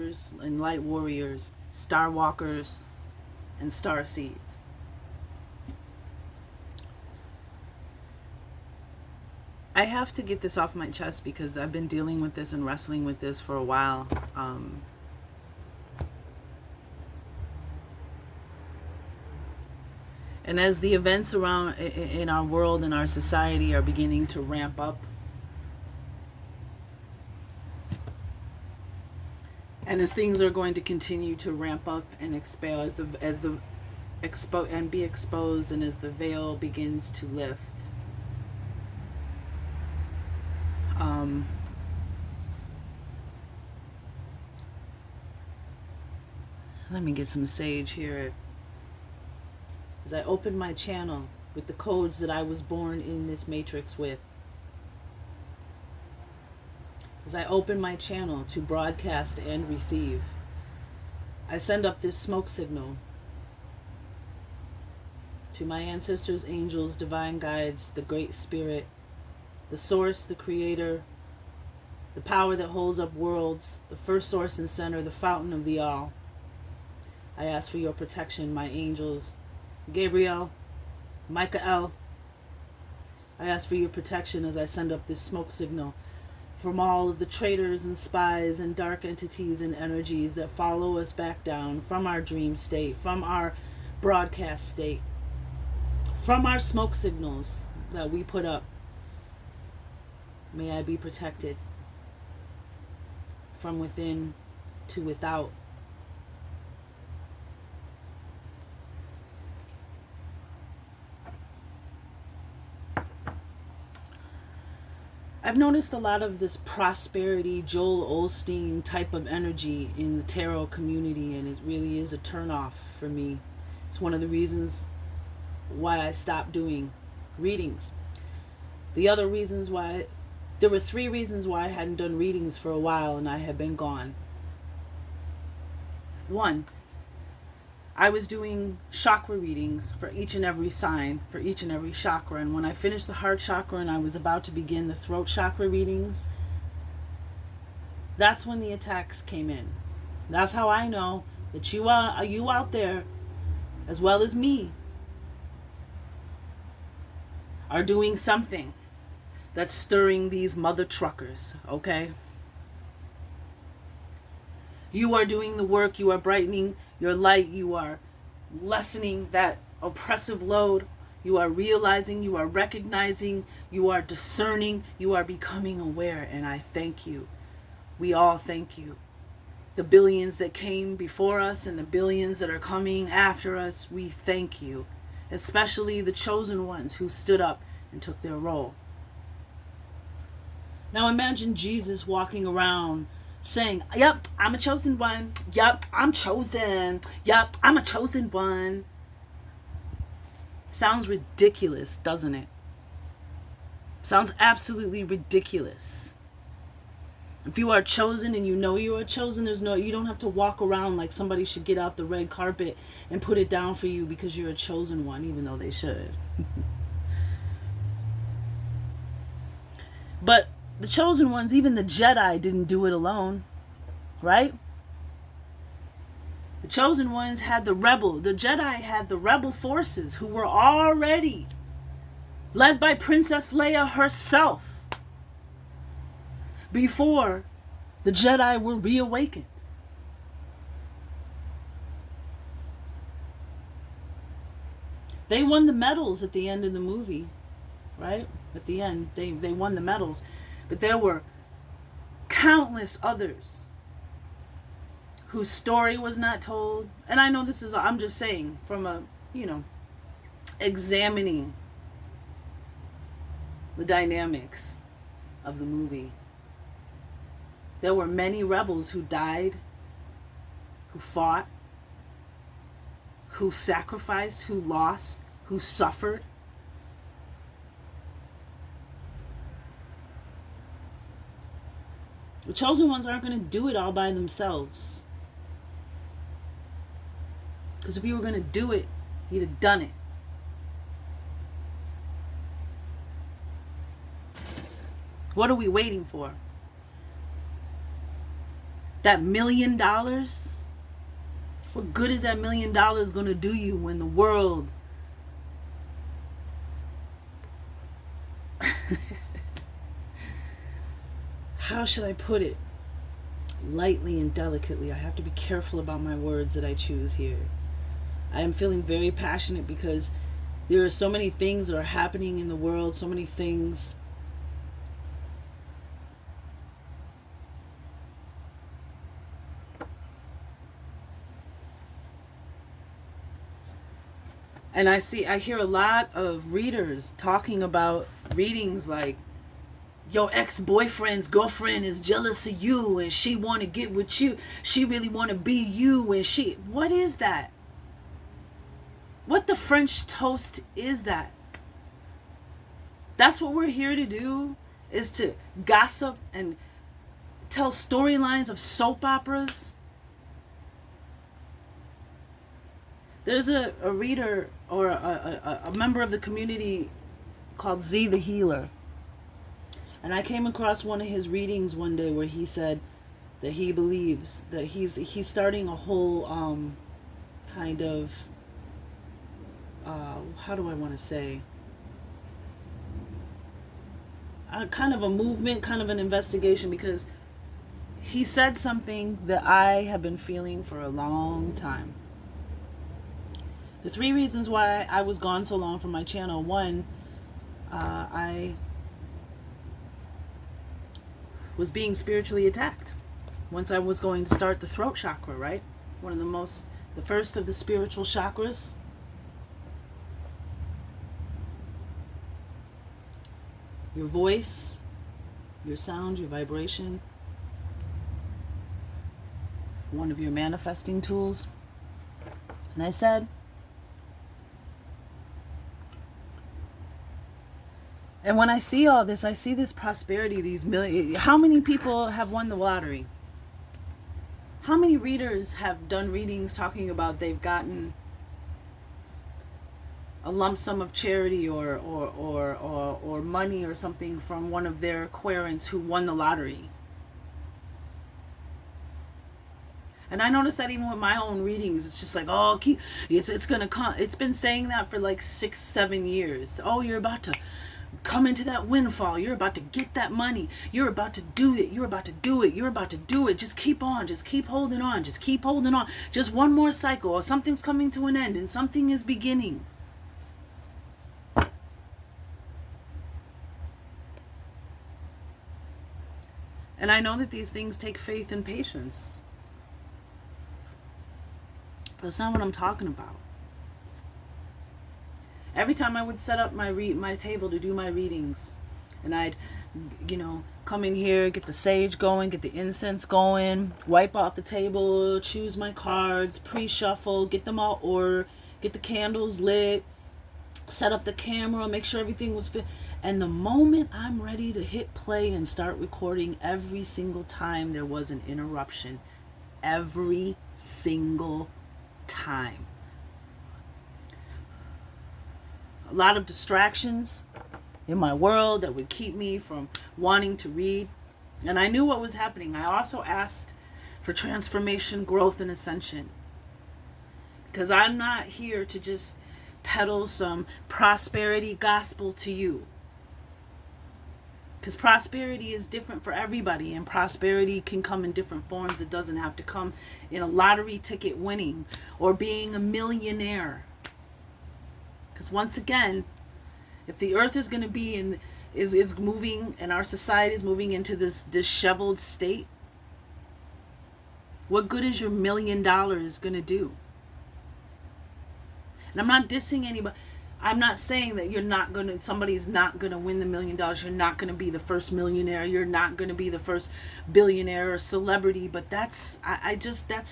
warriors and light warriors, star walkers and star seeds. I have to get this off my chest because I've been dealing with this and wrestling with this for a while. And as the events around in our world and our society are beginning to ramp up, and as things are going to continue to ramp up and expel, and be exposed, and as the veil begins to lift, let me get some sage here. As I open my channel with the codes that I was born in this matrix with, as I open my channel to broadcast and receive, I send up this smoke signal to my ancestors, angels, divine guides, the Great Spirit, the source, the creator, the power that holds up worlds, the first source and center, the fountain of the all. I ask for your protection, my angels, Gabriel, Michael. I ask for your protection as I send up this smoke signal from all of the traitors and spies and dark entities and energies that follow us back down from our dream state, from our broadcast state, from our smoke signals that we put up. May I be protected from within to without. I've noticed a lot of this prosperity, Joel Osteen type of energy in the tarot community, and it really is a turnoff for me. It's one of the reasons why I stopped doing readings. The other reasons why, there were 3 reasons why I hadn't done readings for a while and I had been gone. 1, I was doing chakra readings for each and every sign, for each and every chakra. And when I finished the heart chakra and I was about to begin the throat chakra readings, that's when the attacks came in. That's how I know that you out there, as well as me, are doing something that's stirring these mother truckers, okay? You are doing the work, you are brightening your light, you are lessening that oppressive load, you are realizing, you are recognizing, you are discerning, you are becoming aware, and I thank you. We all thank you. The billions that came before us and the billions that are coming after us, we thank you. Especially the chosen ones who stood up and took their role. Now imagine Jesus walking around saying, yep, I'm a chosen one. Yep, I'm chosen. Yep, I'm a chosen one. Sounds ridiculous, doesn't it? Sounds absolutely ridiculous. If you are chosen and you know you are chosen, you don't have to walk around like somebody should get out the red carpet and put it down for you because you're a chosen one, even though they should. But the chosen ones, even the Jedi, didn't do it alone, right? The chosen ones had the Jedi had the rebel forces who were already led by Princess Leia herself before the Jedi were reawakened. They won the medals at the end of the movie, right? At the end, they won the medals. But there were countless others whose story was not told. And I know this is, I'm just saying, from a, examining the dynamics of the movie. There were many rebels who died, who fought, who sacrificed, who lost, who suffered. The chosen ones aren't going to do it all by themselves. Because if you were going to do it, you'd have done it. What are we waiting for? That $1 million, what good is that $1 million going to do you when the world how should I put it? Lightly and delicately. I have to be careful about my words that I choose here. I am feeling very passionate because there are so many things that are happening in the world, so many things. And I hear a lot of readers talking about readings like, your ex-boyfriend's girlfriend is jealous of you and she want to get with you. She really want to be you and what is that? What the French toast is that? That's what we're here to do, is to gossip and tell storylines of soap operas. There's a reader or a member of the community called Z the Healer. And I came across one of his readings one day where he said that he believes that he's starting a whole kind of how do I want to say, kind of a movement, kind of an investigation, because he said something that I have been feeling for a long time. The 3 reasons why I was gone so long from my channel: 1, I was being spiritually attacked once I was going to start the throat chakra, right? The first of the spiritual chakras. Your voice, your sound, your vibration. One of your manifesting tools. And I said, and when I see all this, I see this prosperity, these millions. How many people have won the lottery? How many readers have done readings talking about they've gotten a lump sum of charity or money or something from one of their querents who won the lottery? And I notice that even with my own readings, it's just like, oh, it's gonna come. It's been saying that for like 6-7 years. Oh, you're about to come into that windfall. You're about to get that money. You're about to do it. You're about to do it. You're about to do it. Just keep on. Just keep holding on. Just keep holding on. Just one more cycle, or something's coming to an end and something is beginning. And I know that these things take faith and patience. That's not what I'm talking about. Every time I would set up my table to do my readings, and I'd, come in here, get the sage going, get the incense going, wipe off the table, choose my cards, pre-shuffle, get them all ordered, get the candles lit, set up the camera, make sure everything was fit. And the moment I'm ready to hit play and start recording, every single time there was an interruption. Every single time. A lot of distractions in my world that would keep me from wanting to read. And I knew what was happening. I also asked for transformation, growth, and ascension. Because I'm not here to just peddle some prosperity gospel to you. Because prosperity is different for everybody, and prosperity can come in different forms. It doesn't have to come in a lottery ticket winning or being a millionaire. Because once again, if the earth is going to be is moving, and our society is moving into this disheveled state, what good is your $1 million going to do? And I'm not dissing anybody. I'm not saying that somebody's not going to win the $1 million. You're not going to be the first millionaire. You're not going to be the first billionaire or celebrity. But that's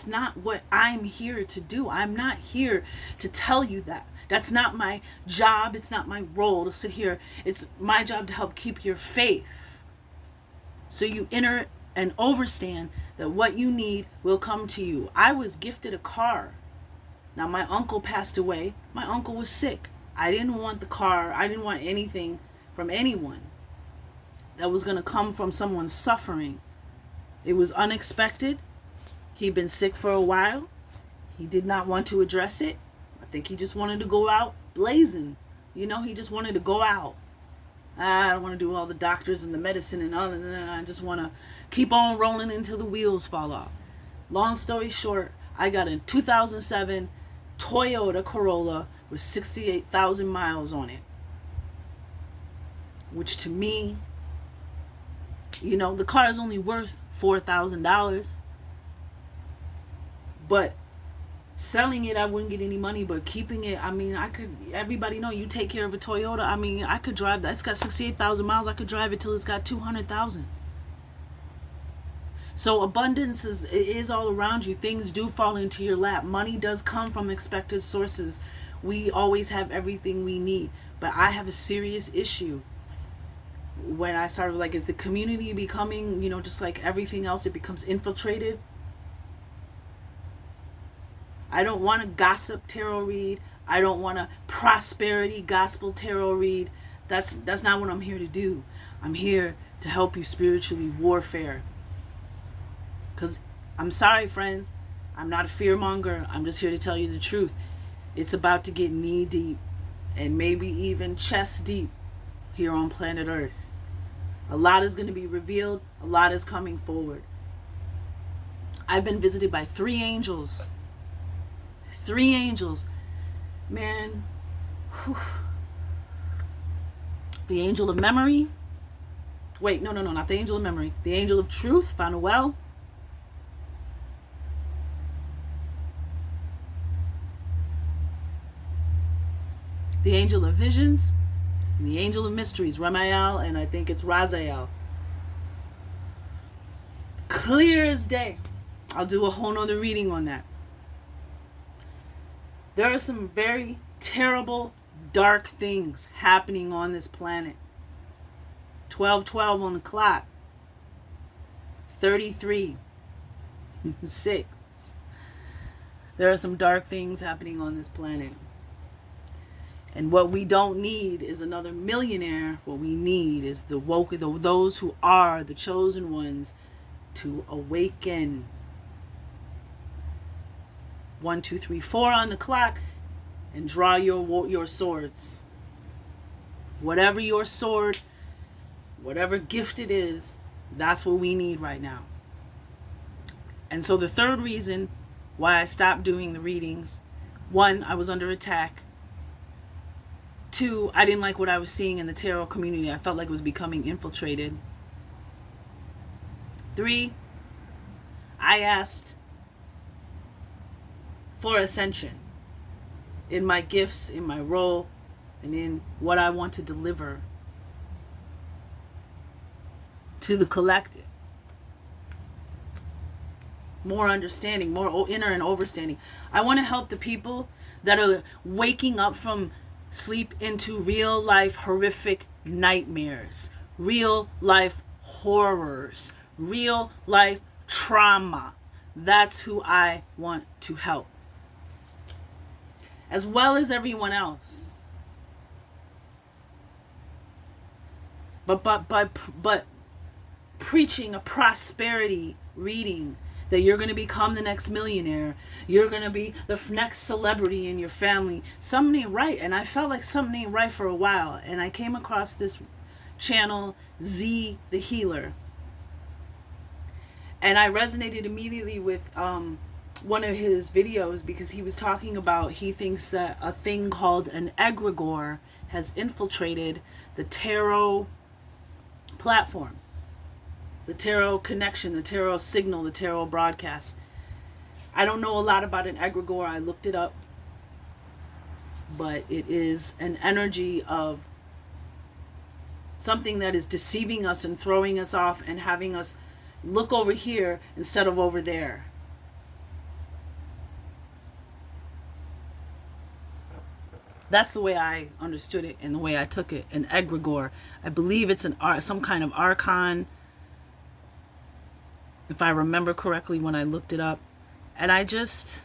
not what I'm here to do. I'm not here to tell you that. That's not my job. It's not my role to sit here. It's my job to help keep your faith. So you enter and understand that what you need will come to you. I was gifted a car. Now, my uncle passed away. My uncle was sick. I didn't want the car. I didn't want anything from anyone that was going to come from someone's suffering. It was unexpected. He'd been sick for a while. He did not want to address it. I think he just wanted to go out blazing. You know, he just wanted to go out. I don't want to do all the doctors and the medicine and all that. I just want to keep on rolling until the wheels fall off. Long story short, I got a 2007 Toyota Corolla with 68,000 miles on it. Which to me, you know, the car is only worth $4,000. But selling it, I wouldn't get any money. But keeping it, I mean, I could, everybody know, you take care of a Toyota. I mean, I could drive that. It's got 68,000 miles. I could drive it till it's got 200,000. So abundance is all around you. Things do fall into your lap. Money does come from expected sources. We always have everything we need. But I have a serious issue. When I started, like, is the community becoming, you know, just like everything else, it becomes infiltrated? I don't want a gossip tarot read. I don't want a prosperity gospel tarot read. That's not what I'm here to do. I'm here to help you spiritually warfare. Because I'm sorry, friends. I'm not a fearmonger. I'm just here to tell you the truth. It's about to get knee deep and maybe even chest deep here on planet Earth. A lot is going to be revealed. A lot is coming forward. I've been visited by 3 angels. 3 angels. Man. Whew. The angel of memory. Wait, no, not the angel of memory. The angel of truth, found a well. The angel of visions. And the angel of mysteries, Ramael, and I think it's Raziel. Clear as day. I'll do a whole nother reading on that. There are some very terrible, dark things happening on this planet. 12:12 on the clock. 33. 6. There are some dark things happening on this planet. And what we don't need is another millionaire. What we need is the woke, those who are the chosen ones, to awaken. 1, 2, 3, 4 on the clock, and draw your swords. Whatever your sword, whatever gift it is, that's what we need right now. And so the third reason why I stopped doing the readings: 1, I was under attack. 2, I didn't like what I was seeing in the tarot community. I felt like it was becoming infiltrated. 3, I asked for ascension in my gifts, in my role, and in what I want to deliver to the collective. More understanding, more inner and overstanding. I want to help the people that are waking up from sleep into real life horrific nightmares, real life horrors, real life trauma. That's who I want to help, as well as everyone else. But preaching a prosperity reading, that you're going to become the next millionaire, you're going to be the next celebrity in your family, something ain't right. And I felt like something ain't right for a while, and I came across this channel, Z the Healer, and I resonated immediately with one of his videos, because he was talking about, he thinks that a thing called an egregore has infiltrated the tarot platform, the tarot connection, the tarot signal, the tarot broadcast. I don't know a lot about an egregore. I looked it up, but it is an energy of something that is deceiving us and throwing us off and having us look over here instead of over there. That's the way I understood it and the way I took it. An egregore. I believe it's some kind of archon, if I remember correctly when I looked it up. And I just,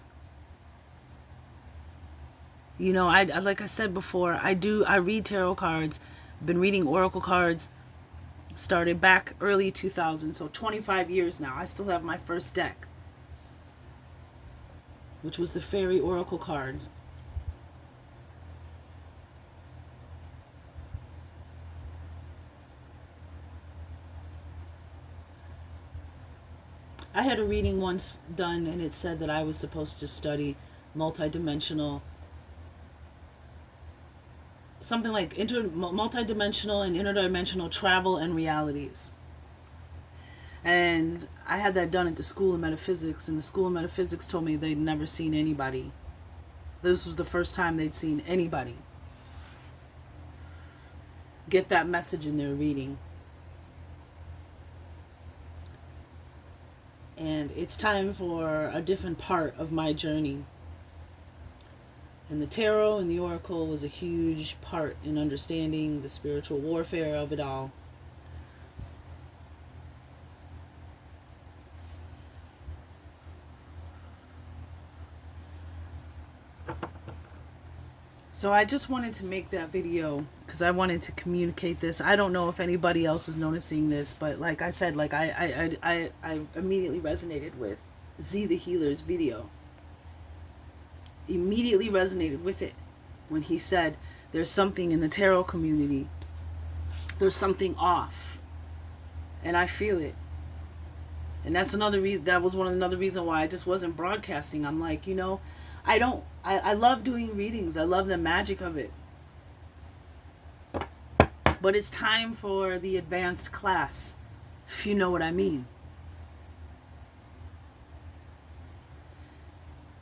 you know, I like I said before, I read tarot cards. I've been reading oracle cards, started back early 2000, so 25 years now. I still have my first deck. which was the fairy oracle cards. I had a reading once done, and it said that I was supposed to study multidimensional, something like multidimensional and interdimensional travel and realities. And I had that done at the School of Metaphysics, and the School of Metaphysics told me they'd never seen anybody. This was the first time they'd seen anybody get that message in their reading. And it's time for a different part of my journey. And the tarot and the oracle was a huge part in understanding the spiritual warfare of it all. So I just wanted to make that video because I wanted to communicate this. I don't know if anybody else is noticing this, but like I said, like I immediately resonated with Z the Healer's video. Immediately resonated with it when he said there's something in the tarot community. There's something off. And I feel it. And that's another reason, that was another reason why I just wasn't broadcasting. I'm like, you know, I love doing readings. I love the magic of it. But it's time for the advanced class, if you know what I mean.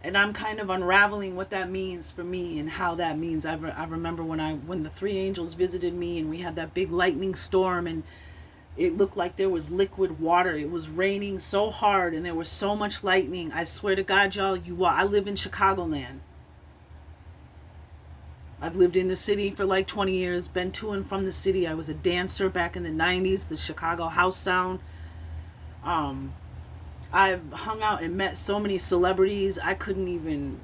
And I'm kind of unraveling what that means for me and how that means. I remember when the three angels visited me and we had that big lightning storm and it looked like there was liquid water. It was raining so hard and there was so much lightning. I swear to God, y'all, I live in Chicagoland. I've lived in the city for like 20 years, been to and from the city. I was a dancer back in the 90s, the Chicago house sound. I've hung out and met so many celebrities, I couldn't even...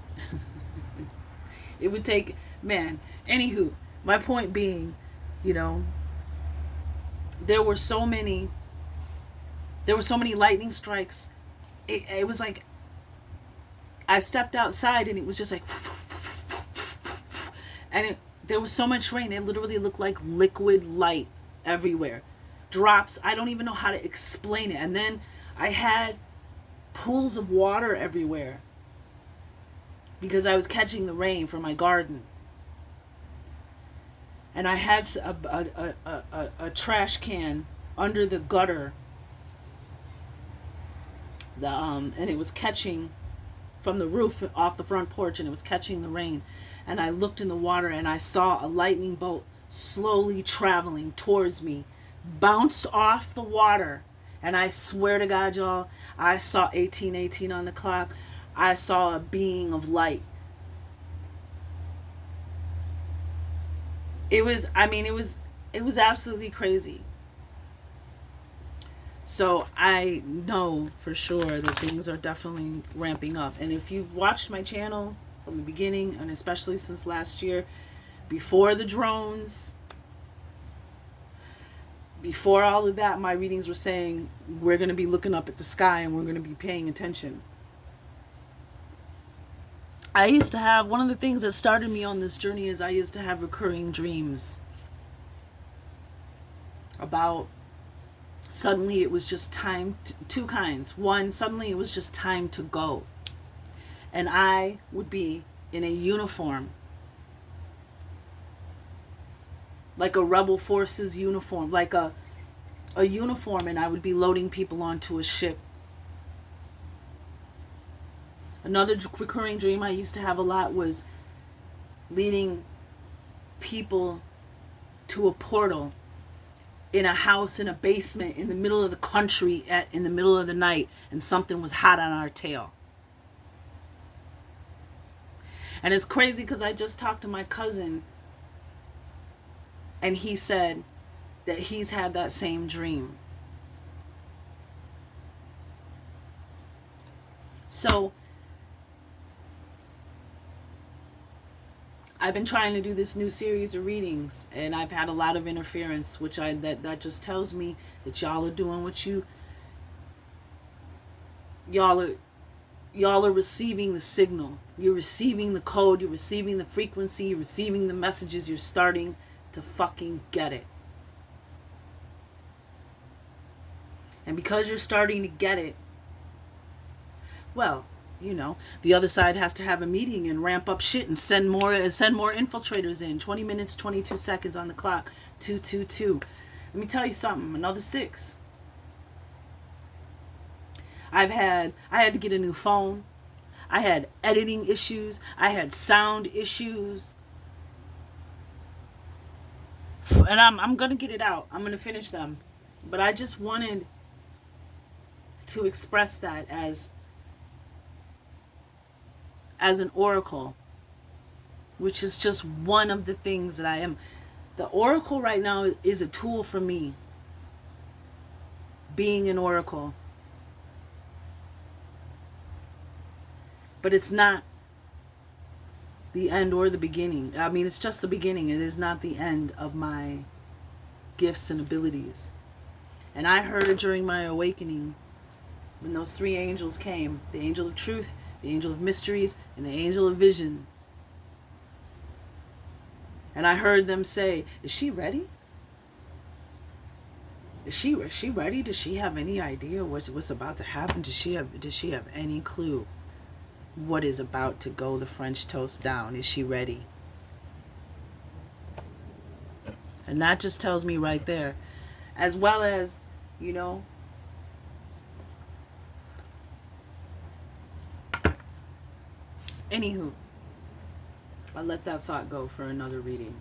It would take... Man, anywho, my point being, you know, there were so many lightning strikes. It was like, I stepped outside and it was just like... And there was so much rain, it literally looked like liquid light everywhere. Drops, I don't even know how to explain it. And then I had pools of water everywhere because I was catching the rain for my garden. And I had a trash can under the gutter, and it was catching from the roof off the front porch, and it was catching the rain. And I looked in the water and I saw a lightning bolt slowly traveling towards me, bounced off the water. And I swear to God, y'all, I saw 1818 on the clock. I saw a being of light. It was absolutely crazy. So I know for sure that things are definitely ramping up. And if you've watched my channel from the beginning, and especially since last year, before the drones, before all of that, my readings were saying we're going to be looking up at the sky and we're going to be paying attention. I used to have, one of the things that started me on this journey is I used to have recurring dreams about suddenly it was just time two kinds. One, suddenly it was just time to go. And I would be in a uniform, like a rebel forces uniform, like a uniform, and I would be loading people onto a ship. Another recurring dream I used to have a lot was leading people to a portal in a house in a basement in the middle of the country in the middle of the night, and something was hot on our tail. And it's crazy because I just talked to my cousin and he said that he's had that same dream. So I've been trying to do this new series of readings, and I've had a lot of interference, which that just tells me that y'all are doing what y'all y'all are receiving the signal. You're receiving the code. You're receiving the frequency. You're receiving the messages. You're starting to fucking get it. And because you're starting to get it, well, you know, the other side has to have a meeting and ramp up shit and send more infiltrators in. 20 minutes, 22 seconds on the clock. 222. Let me tell you something. Another 6. I had to get a new phone. I had editing issues. I had sound issues. And I'm going to get it out. I'm going to finish them. But I just wanted to express that as an oracle, which is just one of the things that I am. The oracle right now is a tool for me, being an oracle. But it's not the end or the beginning. I mean, it's just the beginning. It is not the end of my gifts and abilities. And I heard during my awakening, when those 3 angels came, the angel of truth, the angel of mysteries, and the angel of visions. And I heard them say, is she ready? Is she ready? Does she have any idea what's about to happen? Does she have any clue what is about to go the French toast down? Is she ready? And that just tells me right there, as well as, you know, anywho, I let that thought go for another reading.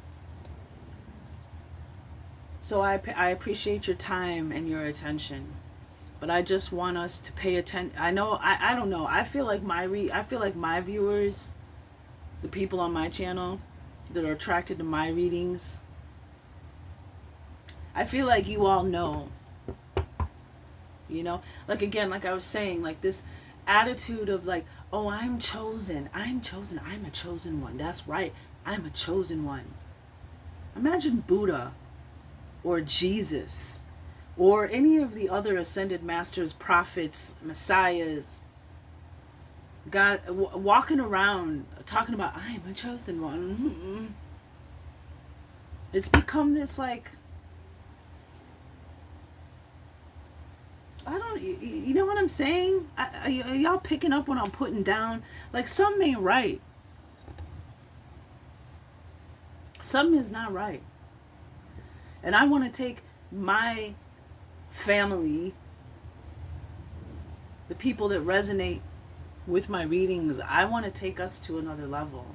So I appreciate your time and your attention, but I just want us to pay attention. I know I don't know. I feel like my viewers, the people on my channel that are attracted to my readings, I feel like you all know. You know, like again, like I was saying, like this attitude of like, oh, I'm chosen, I'm a chosen one. That's right, I'm a chosen one. Imagine Buddha or Jesus or any of the other ascended masters, prophets, messiahs, God walking around talking about, I'm a chosen one. It's become this like, I don't, you know what I'm saying? Are y'all picking up what I'm putting down? Like, something ain't right. Something is not right. And I want to take my family, the people that resonate with my readings, I want to take us to another level.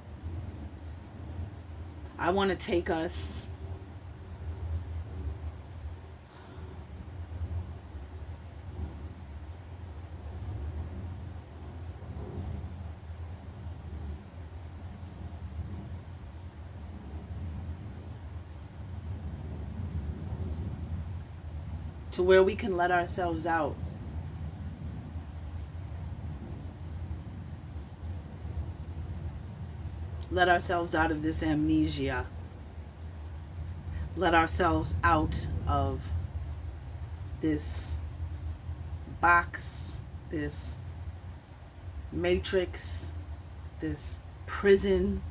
I want to take us to where we can let ourselves out. Let ourselves out of this amnesia. Let ourselves out of this box, this matrix, this prison,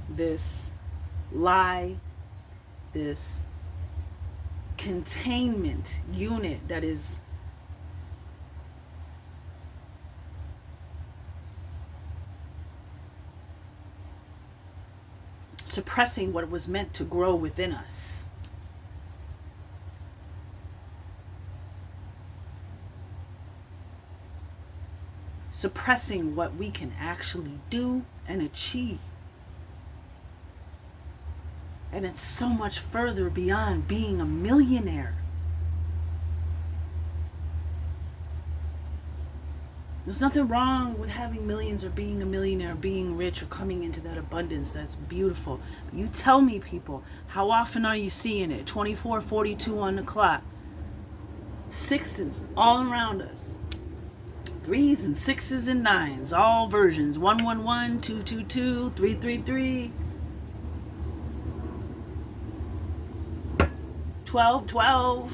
this lie, this containment unit that is suppressing what was meant to grow within us. Suppressing what we can actually do and achieve. And it's so much further beyond being a millionaire. There's nothing wrong with having millions or being a millionaire, being rich, or coming into that abundance. That's beautiful. But you tell me, people, how often are you seeing it? 24:42 on the clock. 6s all around us. 3s and 6s and 9s, all versions. 111, 222, 333. 12.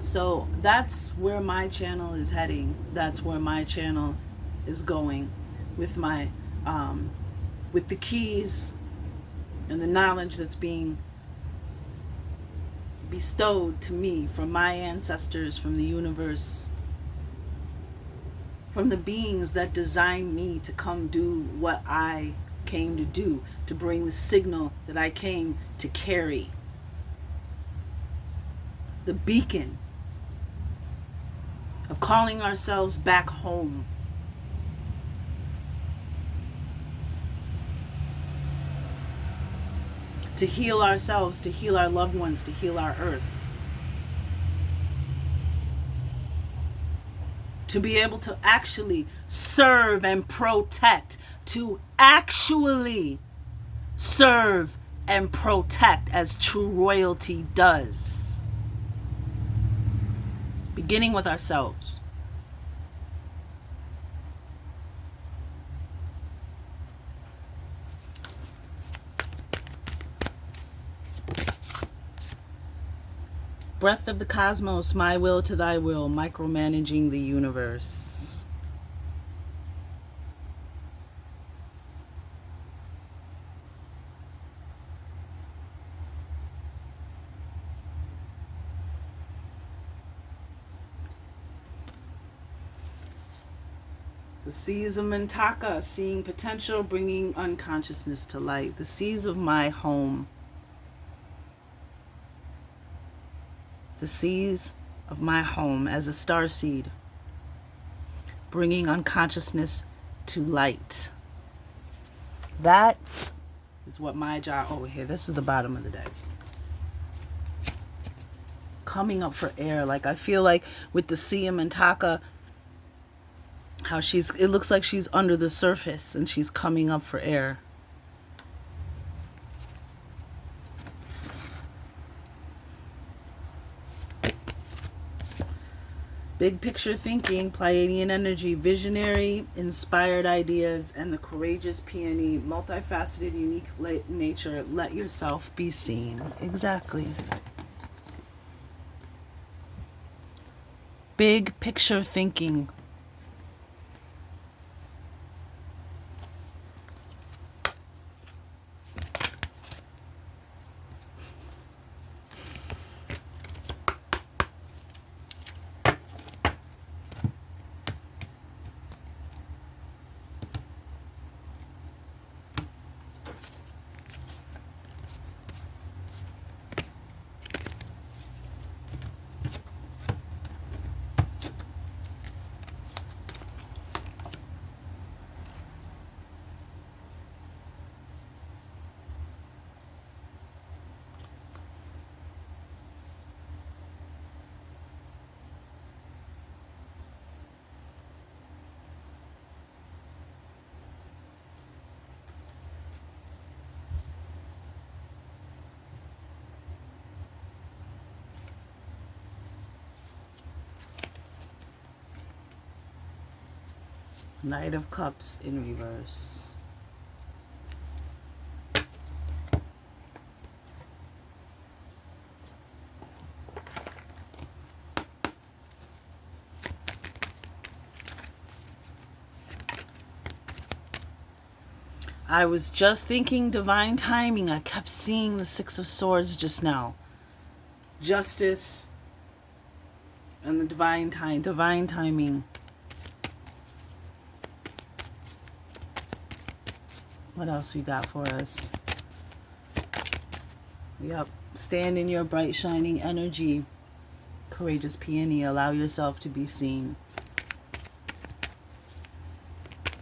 So that's where my channel is heading. That's where my channel is going with my with the keys and the knowledge that's being bestowed to me from my ancestors, from the universe, from the beings that designed me to come do what I came to do, to bring the signal that I came to carry. The beacon of calling ourselves back home. To heal ourselves, to heal our loved ones, to heal our earth. To be able to actually serve and protect. To actually serve and protect as true royalty does. Beginning with ourselves. Breath of the cosmos, my will to thy will, micromanaging the universe. The seas of Mintaka, seeing potential, bringing unconsciousness to light. The seas of my home. The seas of my home as a starseed, bringing unconsciousness to light. That is what my job over here. This is the bottom of the deck. Coming up for air. Like I feel like with the sea of Mintaka, how it looks like she's under the surface and she's coming up for air. Big picture thinking, Pleiadian energy, visionary, inspired ideas, and the courageous peony, multifaceted, unique nature. Let yourself be seen. Exactly. Big picture thinking. Knight of Cups in reverse. I was just thinking divine timing. I kept seeing the Six of Swords just now. Justice and the divine timing. What else we got for us? Yep. Stand in your bright, shining energy. Courageous peony. Allow yourself to be seen.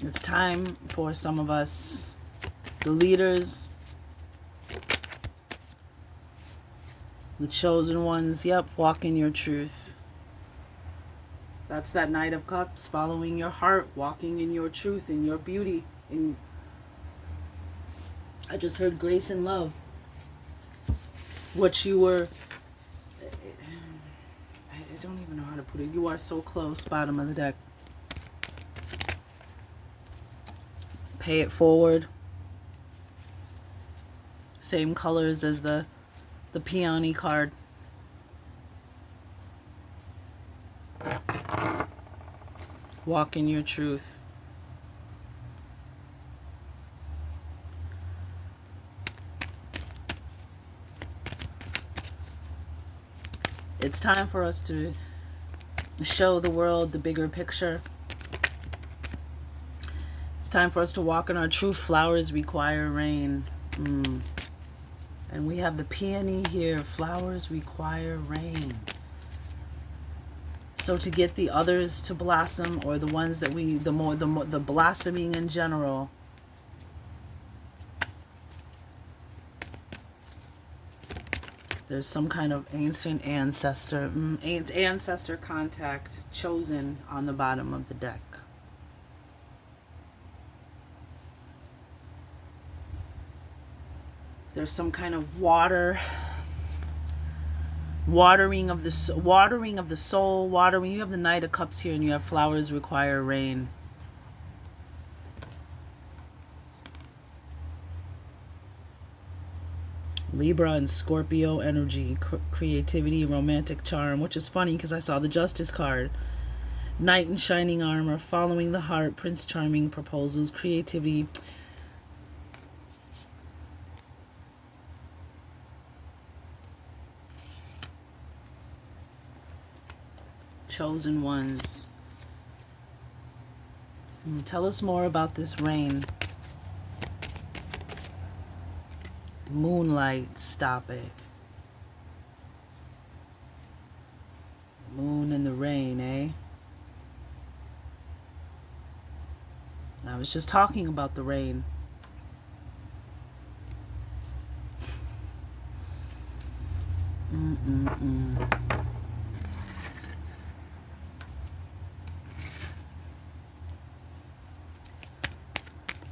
It's time for some of us, the leaders, the chosen ones. Yep. Walk in your truth. That's that Knight of Cups. Following your heart. Walking in your truth. In your beauty. I just heard grace and love. What you were, I don't even know how to put it. You are so close, bottom of the deck. Pay it forward. Same colors as the peony card. Walk in your truth. It's time for us to show the world the bigger picture. It's time for us to walk in our truth. Flowers require rain. And we have the peony here. Flowers require rain. So to get the others to blossom, or the ones that the blossoming in general, there's some kind of ancient ancestor contact chosen on the bottom of the deck. There's some kind of watering of the soul. You have the Knight of Cups here, and you have flowers require rain. Libra and Scorpio energy, creativity, romantic charm, which is funny because I saw the Justice card. Knight in shining armor, following the heart, Prince Charming, proposals, creativity. Chosen ones. Tell us more about this rain. Moonlight, stop it. Moon and the rain, eh? I was just talking about the rain.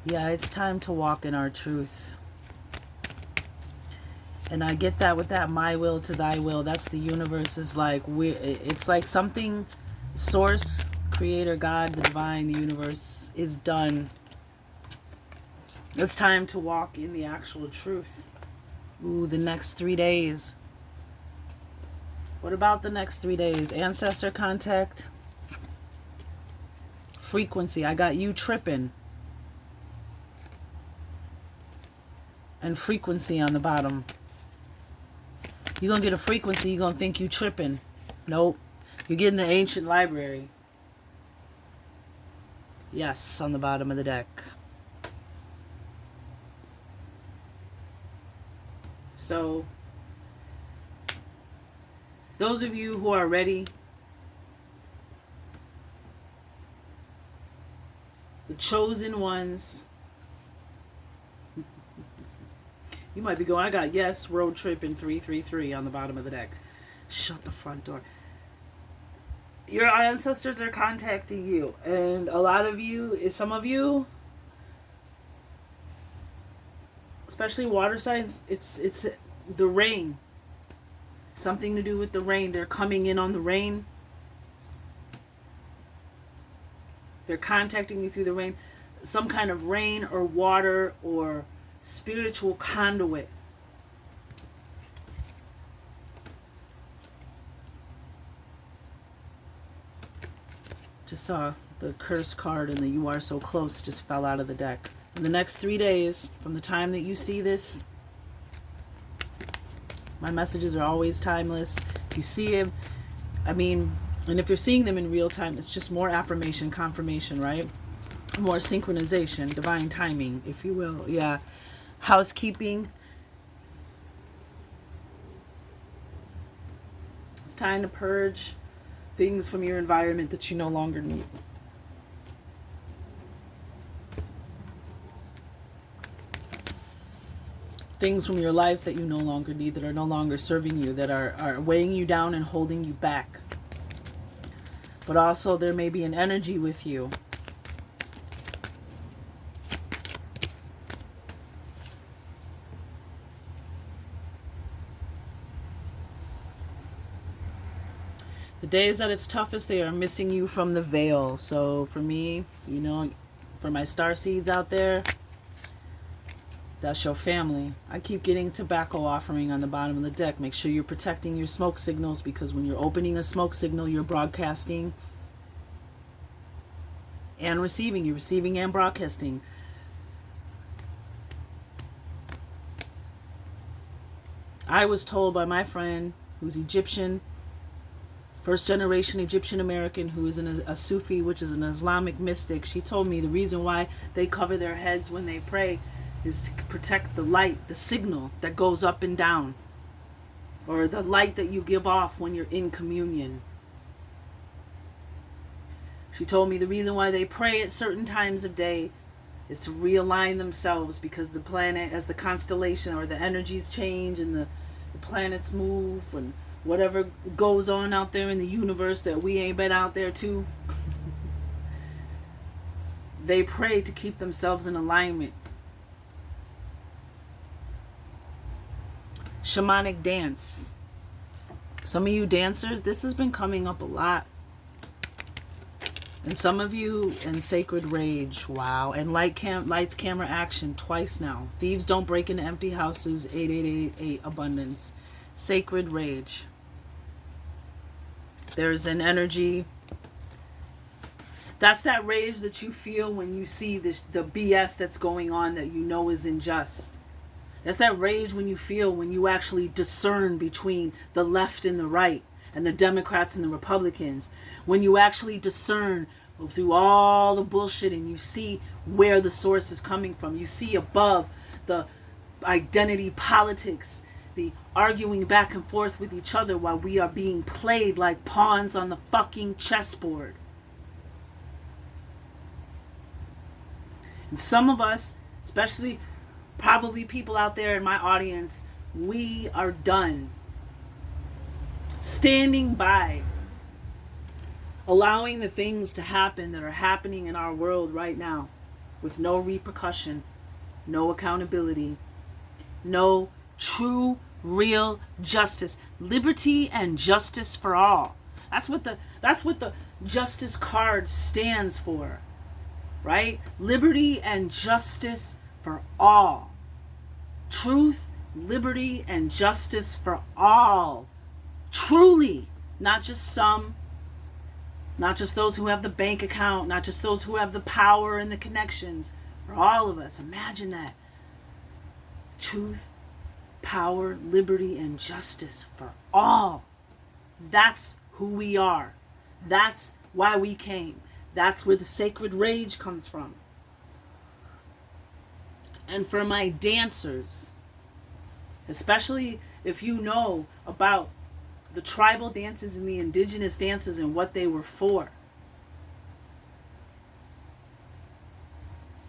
Yeah, it's time to walk in our truth. And I get that with that my will to thy will. That's the universe is like, it's like something, source, creator, God, the divine, the universe is done. It's time to walk in the actual truth. Ooh, the next 3 days. What about the next 3 days? Ancestor contact. Frequency. I got you tripping. And frequency on the bottom. You're going to get a frequency, you're going to think you tripping. Nope. You're getting the ancient library. Yes, on the bottom of the deck. So, those of you who are ready, the chosen ones, you might be going, I got yes, road trip in 333 on the bottom of the deck. Shut the front door. Your ancestors are contacting you. And a lot of you, some of you, especially water signs, it's the rain. Something to do with the rain. They're coming in on the rain. They're contacting you through the rain. Some kind of rain or water or spiritual conduit. Just saw the curse card and the you are so close just fell out of the deck. In the next 3 days, from the time that you see this, my messages are always timeless. If you see him, and if you're seeing them in real time, it's just more affirmation, confirmation, right? More synchronization, divine timing, if you will. Yeah. Housekeeping. It's time to purge things from your environment that you no longer need. Things from your life that you no longer need, that are no longer serving you, that are weighing you down and holding you back. But also there may be an energy with you. The days that it's toughest, they are missing you from the veil. So for me, for my star seeds out there, that's your family. I keep getting tobacco offering on the bottom of the deck. Make sure you're protecting your smoke signals, because when you're opening a smoke signal, you're broadcasting and receiving. You're receiving and broadcasting. I was told by my friend who's Egyptian, first generation Egyptian American, who is a Sufi, which is an Islamic mystic. She told me the reason why they cover their heads when they pray is to protect the light, the signal that goes up and down, or the light that you give off when you're in communion. She told me the reason why they pray at certain times of day is to realign themselves, because the planet, as the constellation or the energies change and the planets move and whatever goes on out there in the universe that we ain't been out there too, they pray to keep themselves in alignment. Shamanic dance. Some of you dancers, this has been coming up a lot. And some of you in sacred rage. Wow. And lights, camera, action twice now. Thieves don't break into empty houses. 8888 abundance. Sacred rage. There's an energy. That's that rage that you feel when you see the BS that's going on that you know is unjust. That's that rage when you feel when you actually discern between the left and the right, and the Democrats and the Republicans. When you actually discern through all the bullshit and you see where the source is coming from. You see above the identity politics, the arguing back and forth with each other while we are being played like pawns on the fucking chessboard. And some of us, especially probably people out there in my audience, we are done standing by, allowing the things to happen that are happening in our world right now with no repercussion, no accountability, no true, real justice. Liberty and justice for all. That's what the justice card stands for, right? Liberty and justice for all. Truth, liberty, and justice for all. Truly, not just some, not just those who have the bank account, not just those who have the power and the connections. For all of us, imagine that. Truth, power, liberty, and justice for all. That's who we are. That's why we came. That's where the sacred rage comes from. And for my dancers, especially if you know about the tribal dances and the indigenous dances and what they were for,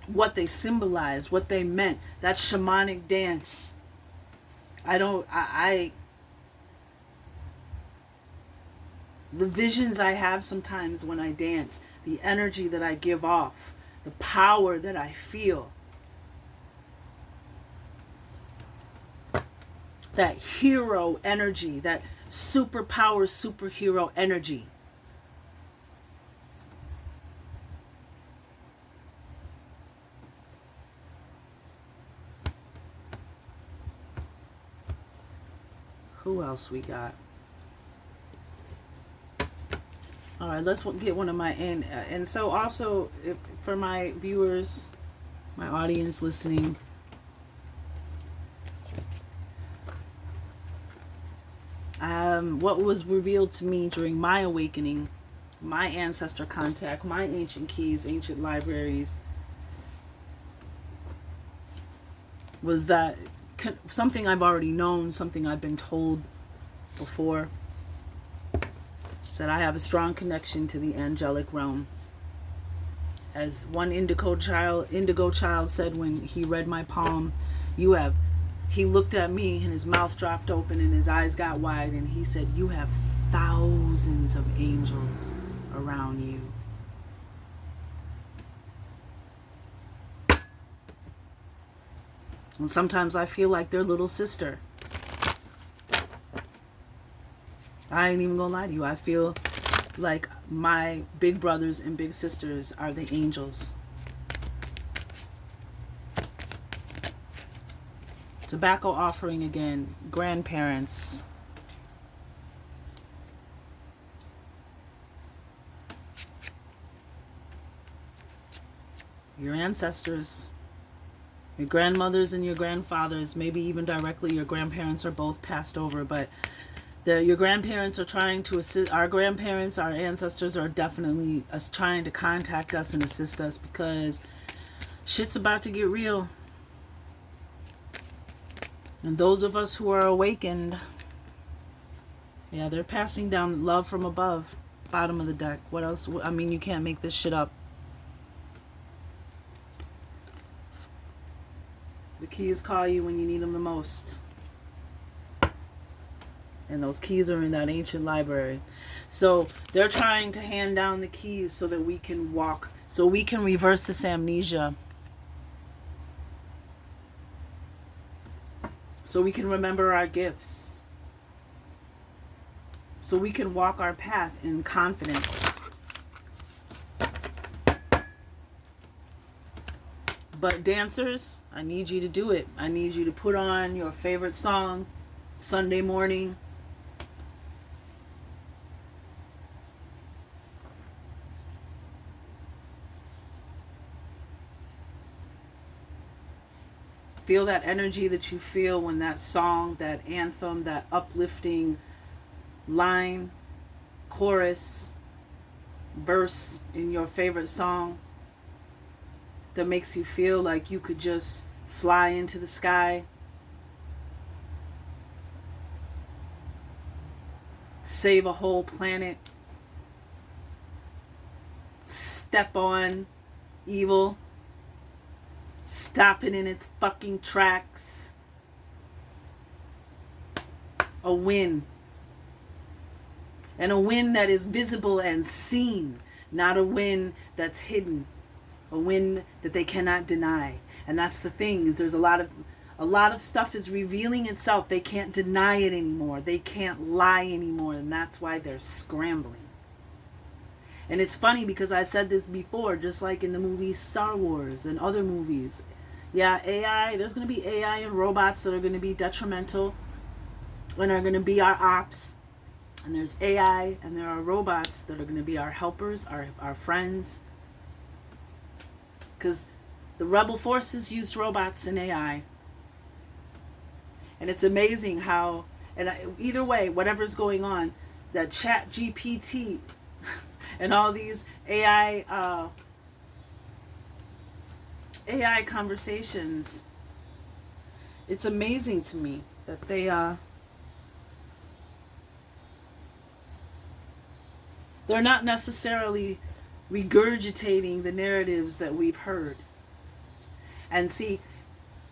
what they symbolized, what they meant, that shamanic dance. The visions I have sometimes when I dance, the energy that I give off, the power that I feel, that hero energy, that superpower, superhero energy. Who else we got? All right, let's get one of my and so also for my viewers, my audience listening, what was revealed to me during my awakening, my ancestor contact, my ancient keys, ancient libraries, was that something I've already known, something I've been told before, said I have a strong connection to the angelic realm. As one indigo child said when he read my palm, he looked at me and his mouth dropped open and his eyes got wide and he said, you have thousands of angels around you. And sometimes I feel like their little sister. I ain't even gonna lie to you. I feel like my big brothers and big sisters are the angels. Tobacco offering again. Grandparents. Your ancestors, your grandmothers and your grandfathers, maybe even directly your grandparents are both passed over, but your grandparents are trying to assist. Our grandparents, our ancestors are definitely us trying to contact us and assist us because shit's about to get real. And those of us who are awakened, yeah, they're passing down love from above. Bottom of the deck. What else? I mean, you can't make this shit up. The keys call you when you need them the most. And those keys are in that ancient library. So they're trying to hand down the keys so that we can walk, so we can reverse this amnesia. So we can remember our gifts. So we can walk our path in confidence. But dancers, I need you to do it. I need you to put on your favorite song Sunday morning. Feel that energy that you feel when that song, that anthem, that uplifting line, chorus, verse in your favorite song that makes you feel like you could just fly into the sky. Save a whole planet. Step on evil. Stop it in its fucking tracks. A win. And a win that is visible and seen. Not a win that's hidden. A win that they cannot deny. And that's the thing, is there's a lot of stuff is revealing itself. They can't deny it anymore. They can't lie anymore. And that's why they're scrambling. And it's funny because I said this before, just like in the movie Star Wars and other movies. Yeah, AI, there's going to be AI and robots that are going to be detrimental and are going to be our ops. And there's AI and there are robots that are going to be our helpers, our friends. Because the rebel forces used robots and AI. And it's amazing how, and either way, whatever's going on, that Chat GPT and all these AI conversations, it's amazing to me that they're not necessarily regurgitating the narratives that we've heard. And see,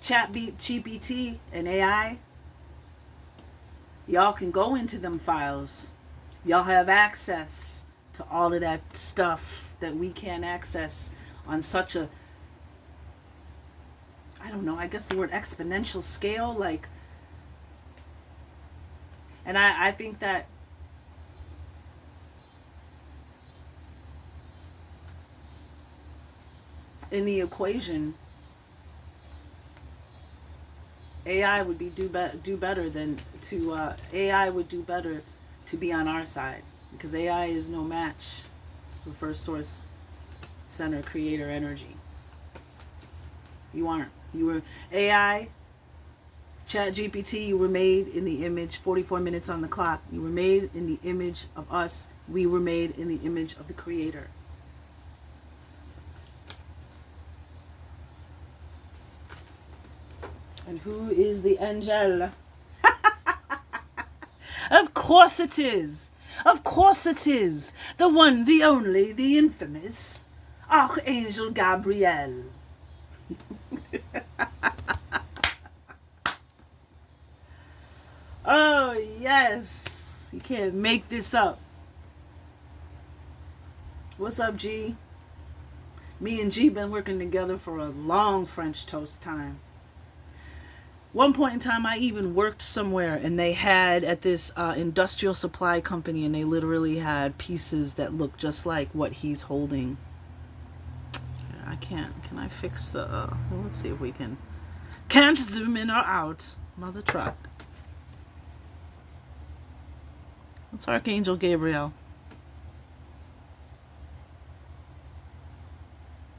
GPT and AI, y'all can go into them files. Y'all have access to all of that stuff that we can't access on such a, I don't know, I guess the word exponential scale, like, and I think that in the equation, AI would be do better than to AI would do better to be on our side, because AI is no match for first source center creator energy. You aren't. You were AI, Chat GPT, you were made in the image, 44 minutes on the clock. You were made in the image of us. We were made in the image of the creator. And who is the angel? Of course it is. Of course it is. The one, the only, the infamous Archangel Gabriel. Oh, yes. You can't make this up. What's up, G? Me and G been working together for a long French toast time. One point in time, I even worked somewhere, and they had at this industrial supply company, and they literally had pieces that looked just like what he's holding. I can't. Can I fix the? Well, let's see if we can. Can't zoom in or out. Mother truck. It's Archangel Gabriel.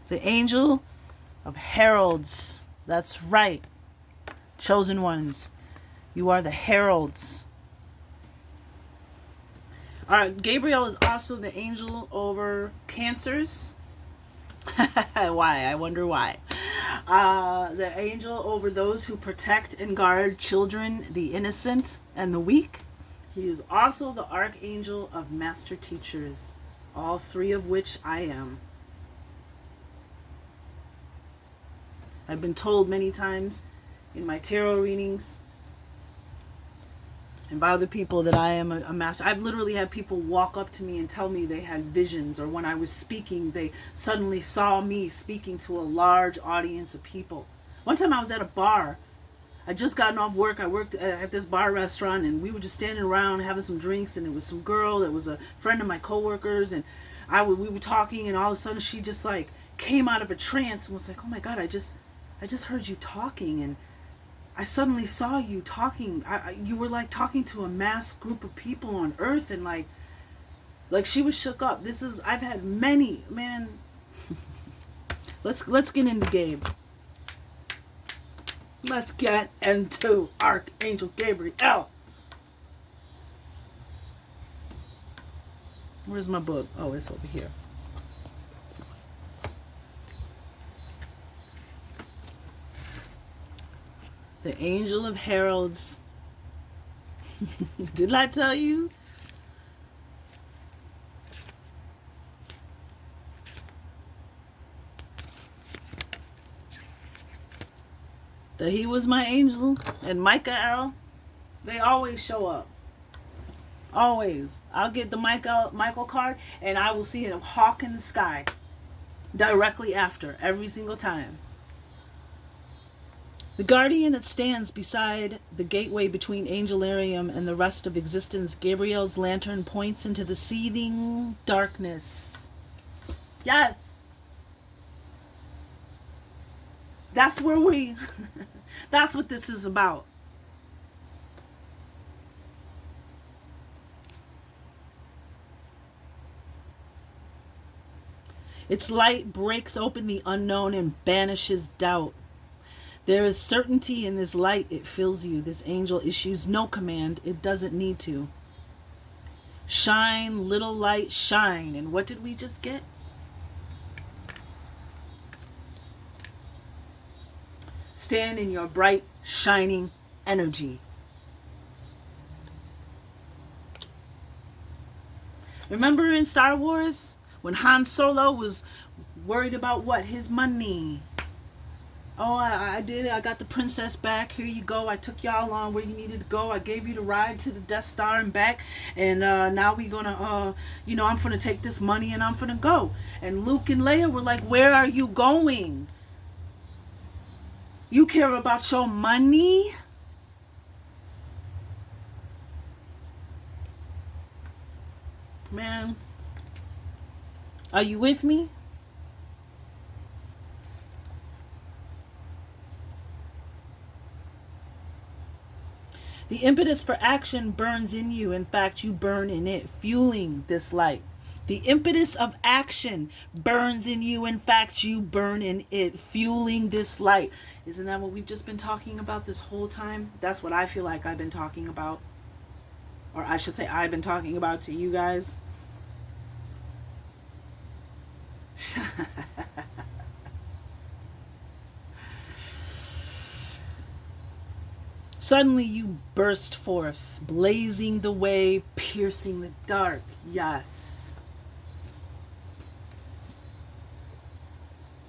The angel of heralds. That's right. Chosen ones. You are the heralds. All right, Gabriel is also the angel over cancers. Why? I wonder why. The angel over those who protect and guard children, the innocent, and the weak. He is also the archangel of master teachers, all three of which I am. I've been told many times in my tarot readings and by other people that I am a master. I've literally had people walk up to me and tell me they had visions, or when I was speaking, they suddenly saw me speaking to a large audience of people. One time I was at a bar. I just gotten off work. I worked at this bar restaurant, and we were just standing around having some drinks, and it was some girl that was a friend of my coworkers, and we were talking, and all of a sudden she just like came out of a trance and was like, "Oh my God, I just heard you talking, and I suddenly saw you talking. You were like talking to a mass group of people on earth," and like she was shook up. I've had many, man. Let's get into Gabe. Let's get into Archangel Gabriel. Where's my book? Oh, it's over here. The angel of heralds. Did I tell you? That he was my angel, and Michael, they always show up. Always. I'll get the Michael card, and I will see a hawk in the sky directly after, every single time. The guardian that stands beside the gateway between Angelarium and the rest of existence, Gabriel's lantern points into the seething darkness. Yes! That's where that's what this is about. Its light breaks open the unknown and banishes doubt. There is certainty in this light. It fills you. This angel issues no command. It doesn't need to. Shine, little light, shine. And what did we just get? Stand in your bright, shining energy. Remember in Star Wars when Han Solo was worried about what? His money. Oh, I did it. I got the princess back. Here you go. I took y'all along where you needed to go. I gave you the ride to the Death Star and back. And now we're going to, I'm going to take this money and I'm going to go. And Luke and Leia were like, where are you going? You care about your money? Man, are you with me? The impetus for action burns in you. In fact, you burn in it, fueling this light. The impetus of action burns in you. In fact, you burn in it, fueling this light. Isn't that what we've just been talking about this whole time? That's what I feel like I've been talking about. Or I should say I've been talking about to you guys. Suddenly you burst forth, blazing the way, piercing the dark. Yes.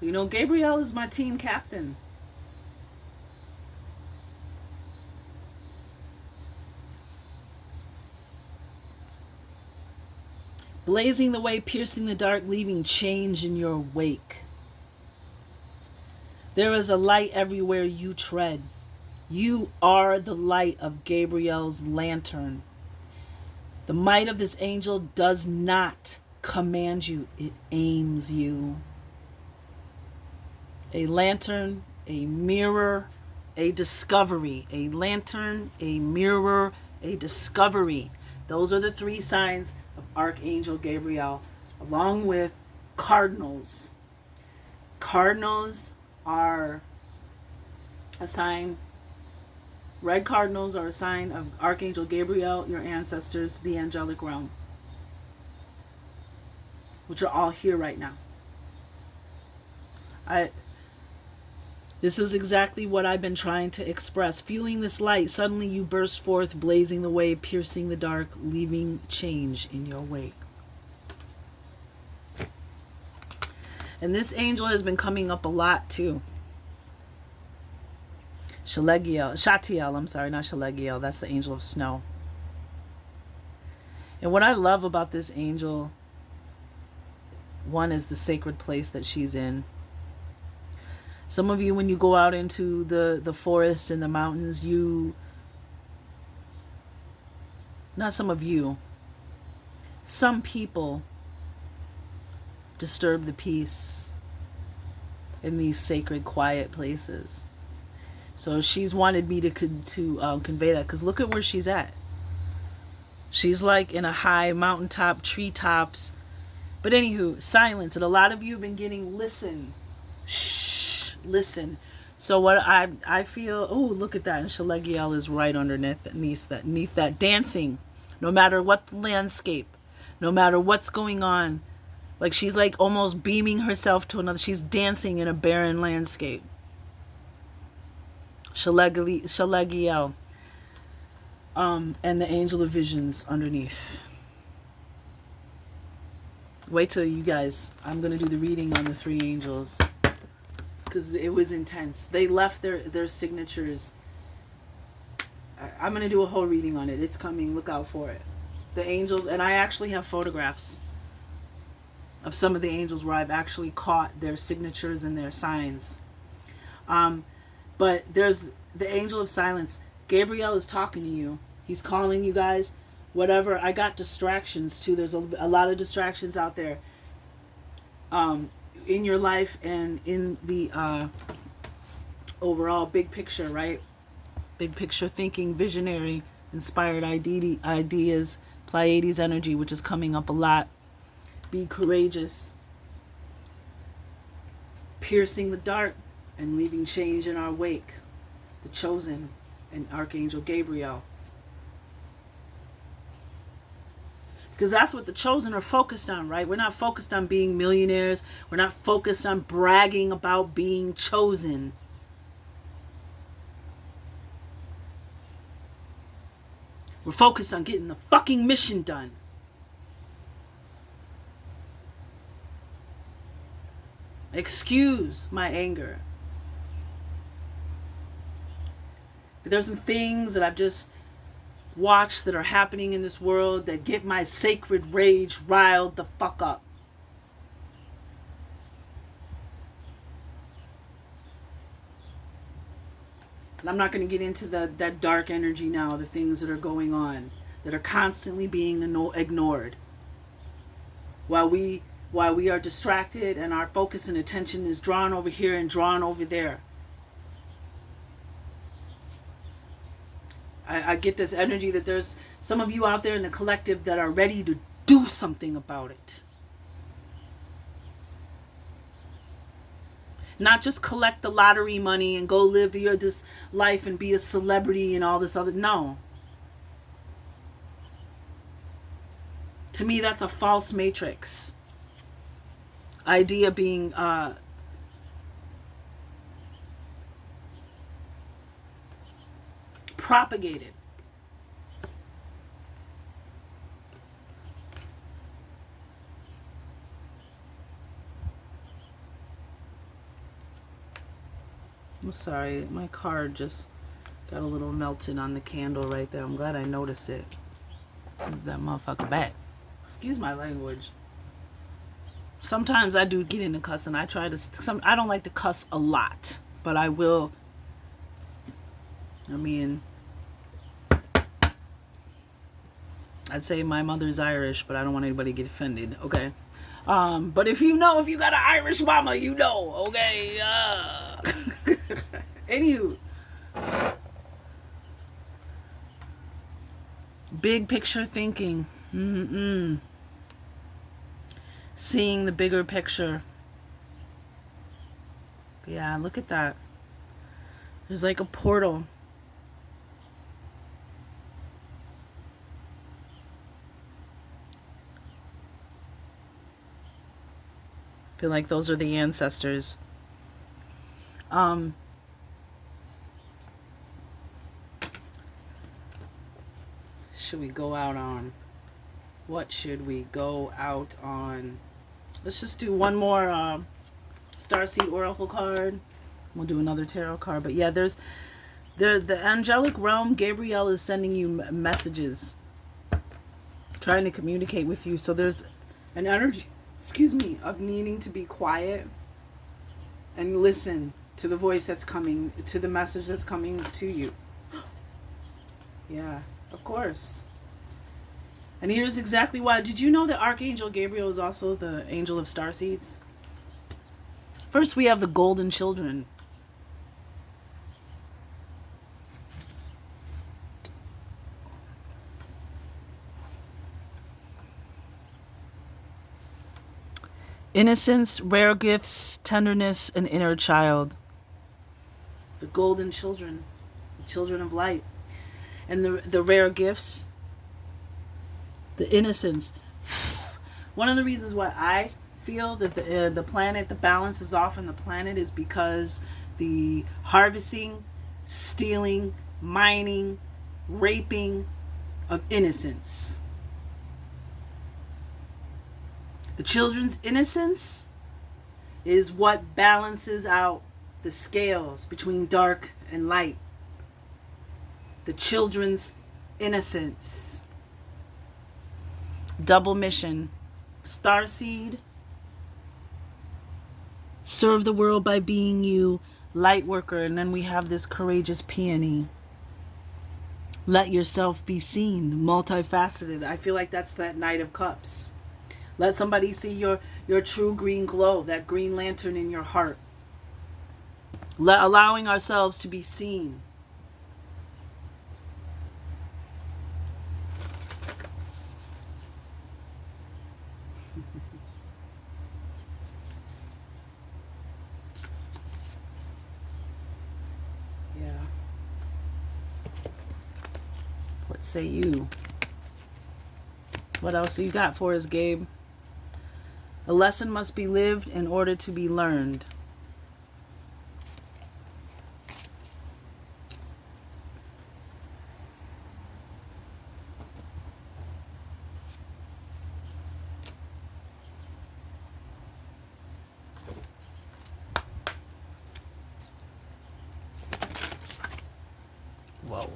You know, Gabriel is my team captain. Blazing the way, piercing the dark, leaving change in your wake. There is a light everywhere you tread. You are the light of Gabriel's lantern. The might of this angel does not command you, it aims you. A lantern, a mirror, a discovery. A lantern, a mirror, a discovery. Those are the three signs of Archangel Gabriel, along with cardinals. Cardinals are a sign. Red cardinals are a sign of Archangel Gabriel, your ancestors, the angelic realm, which are all here right now. This is exactly what I've been trying to express. Feeling this light, suddenly you burst forth, blazing the way, piercing the dark, leaving change in your wake. And this angel has been coming up a lot too. Shatiel, I'm sorry, not Shalegiel. That's the angel of snow. And what I love about this angel, one is the sacred place that she's in. Some of you, when you go out into the forest and the mountains, not some of you, some people disturb the peace in these sacred, quiet places. So she's wanted me to convey that, because look at where she's at. She's like in a high mountaintop, treetops. But anywho, silence. And a lot of you have been getting listen. Shh, listen. So what I feel, oh, look at that. And Shalegiel is right underneath that dancing. No matter what the landscape, no matter what's going on. Like she's like almost beaming herself to another. She's dancing in a barren landscape. Shalegiel. And the angel of visions underneath. Wait till you guys, I'm going to do the reading on the three angels, because it was intense. They left their signatures. I'm going to do a whole reading on it. It's coming. Look out for it. The angels, and I actually have photographs of some of the angels where I've actually caught their signatures and their signs. But there's the angel of silence. Gabriel is talking to you. He's calling you guys. Whatever. I got distractions too. There's a lot of distractions out there. In your life and in the overall big picture, right? Big picture thinking, visionary, inspired ideas, Pleiades energy, which is coming up a lot. Be courageous. Piercing the dark and leaving change in our wake. The chosen and Archangel Gabriel. Because that's what the chosen are focused on, right? We're not focused on being millionaires. We're not focused on bragging about being chosen. We're focused on getting the fucking mission done. Excuse my anger. But there's some things that I've just watched that are happening in this world that get my sacred rage riled the fuck up. And I'm not going to get into that dark energy now, the things that are going on, that are constantly being ignored. While we are distracted and our focus and attention is drawn over here and drawn over there. I get this energy that there's some of you out there in the collective that are ready to do something about it. Not just collect the lottery money and go live this life and be a celebrity and all this other. No. To me, that's a false matrix. Idea being propagated. I'm sorry, my card just got a little melted on the candle right there. I'm glad I noticed it. Move that motherfucker back. Excuse my language. Sometimes I do get into cussing. I don't like to cuss a lot, but I will. I mean, I'd say my mother's Irish, but I don't want anybody to get offended, okay? But if you got an Irish mama, you know, okay? Anywho. Big picture thinking. Seeing the bigger picture. Yeah, look at that. There's like a portal. I feel like those are the ancestors. Should we go out on? What should we go out on? Let's just do one more Starseed Oracle card. We'll do another tarot card. But yeah, there's the angelic realm. Gabriel is sending you messages, trying to communicate with you. So there's an energy, of needing to be quiet and listen to the voice that's coming, to the message that's coming to you. Yeah, of course. And here's exactly why. Did you know that Archangel Gabriel is also the angel of starseeds? First, we have the golden children. Innocence, rare gifts, tenderness, and inner child. The golden children, the children of light. And the rare gifts, the innocence. One of the reasons why I feel that the planet, the balance is off on the planet, is because the harvesting, stealing, mining, raping of innocence. The children's innocence is what balances out the scales between dark and light. The children's innocence. Double mission. Starseed. Serve the world by being you. Light worker. And then we have this courageous peony. Let yourself be seen. Multifaceted. I feel like that's that Knight of Cups. Let somebody see your true green glow. That green lantern in your heart. Allowing ourselves to be seen. Yeah. What say you? What else you got for us, Gabe? A lesson must be lived in order to be learned. Whoa.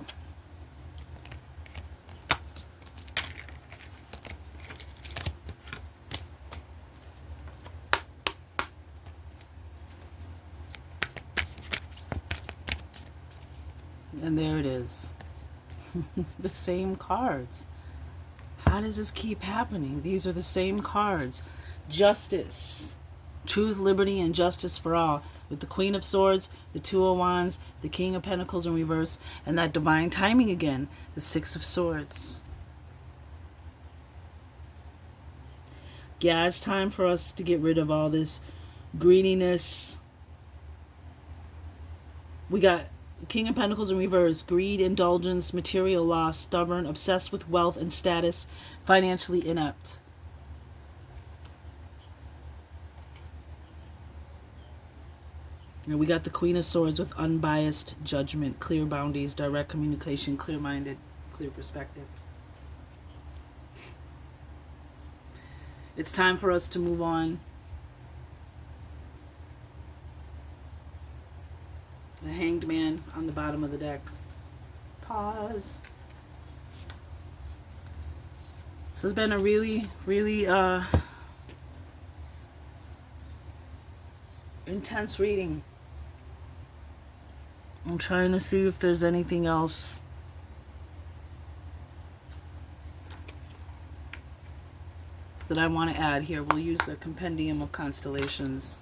And there it is. The same cards. How does this keep happening? These are the same cards. Justice. Truth, liberty, and justice for all. With the Queen of Swords, the Two of Wands, the King of Pentacles in reverse, and that divine timing again, the Six of Swords. Yeah, it's time for us to get rid of all this greediness. We got King of Pentacles in reverse, greed, indulgence, material loss, stubborn, obsessed with wealth and status, financially inept. And we got the Queen of Swords with unbiased judgment, clear boundaries, direct communication, clear-minded, clear perspective. It's time for us to move on. The Hanged Man on the bottom of the deck. Pause. This has been a really, really intense reading. I'm trying to see if there's anything else. That I want to add here. We'll use the Compendium of Constellations.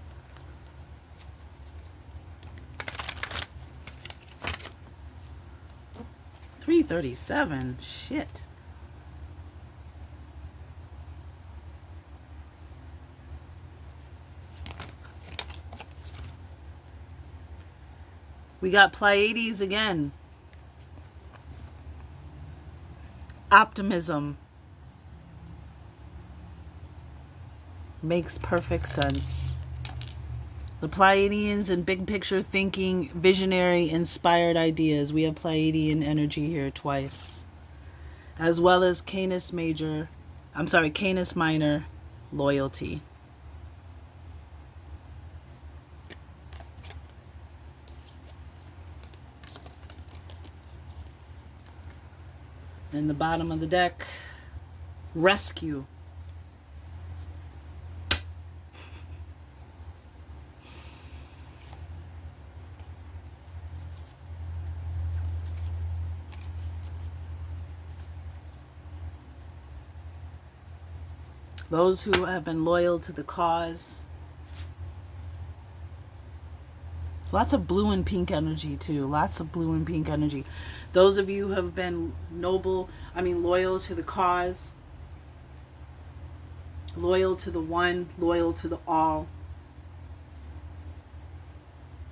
$337. Shit. We got Pleiades again. Optimism. Makes perfect sense. The Pleiadians and big picture thinking, visionary, inspired ideas. We have Pleiadian energy here twice. As well as Canis Minor, loyalty. In the bottom of the deck, rescue. Those who have been loyal to the cause. Lots of blue and pink energy too. Lots of blue and pink energy. Those of you who have been loyal to the cause. Loyal to the one, loyal to the all.